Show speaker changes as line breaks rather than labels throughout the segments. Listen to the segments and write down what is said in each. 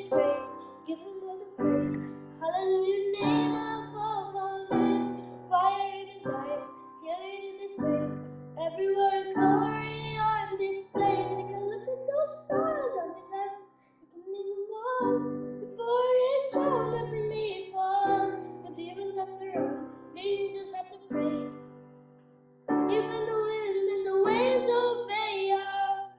is great. Give him all the praise. Hallelujah, name above all names. Fire in his eyes, healing in his veins. Everywhere is glory on display. Take a look at those stars on his heaven. You can name them all. Before his throne, every knee falls. The demons have to run, the angels have to praise. Even the wind and the waves obey our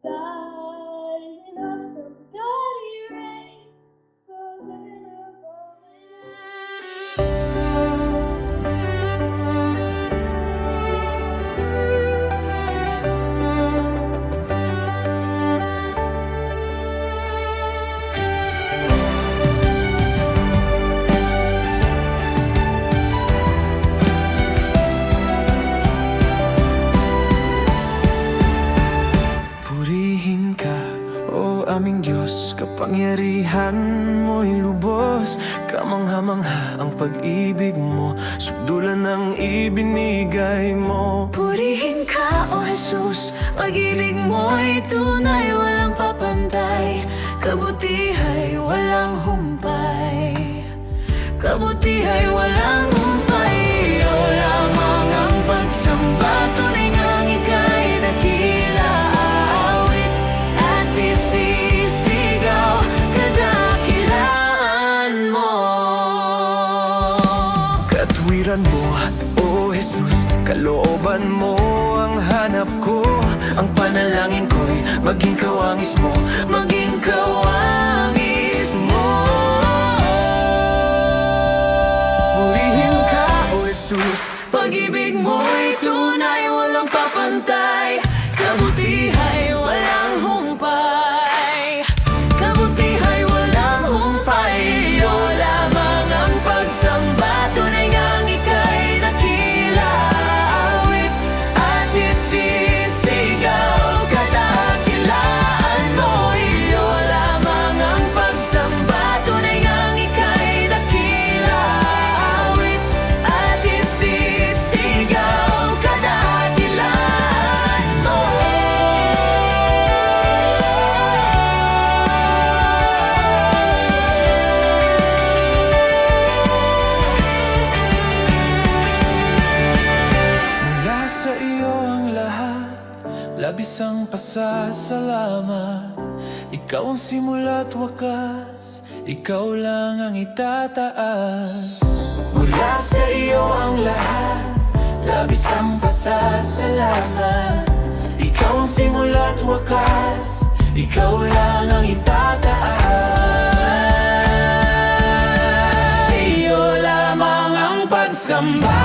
God. Is an awesome God, He reigns forever above
Purihin ka, o aming Diyos, kapangyarihan mo'y lubos. Kamangha-mangha ang pag-ibig mo, sugdulan ng ibinigay mo.
Purihin ka, O Jesus, pag-ibig mo'y tunay, walang papantay. Kabutihay, walang humpay. Kabutihay, walang humpay. O lamang ang pagsamba, tunay ngang ika'y dakila. Aawit at isisigaw, kadakilaan mo.
Katwiran mo, o Jesus, kalooban mo ang hanap ko. Ang panalangin ko'y maging kawangis mo,
Maging kawangis mo.
purihin ka, o Jesus.
Pag-ibig mo'y tunay, walang papantay. Kabutihay, walang humpay. Kabutihay, walang humpay. O lamang ang pagsamba, tunay ngang ika'y dakila. Awit at isisigaw, kadakilaan mo. O lamang ang pagsamba, tunay ngang ika'y dakila. Awit at isisigaw, kadakilaan mo.
Mula sa iyo ang lahat, labis ang pasasalamat. Ikaw ang simula't wakas, ikaw lang ang itataas. Mula sa iyo ang lahat, labis ang pasasalamat. Ikaw ang simula't wakas, ikaw lang ang itataas. Sa iyo lamang ang pagsamba,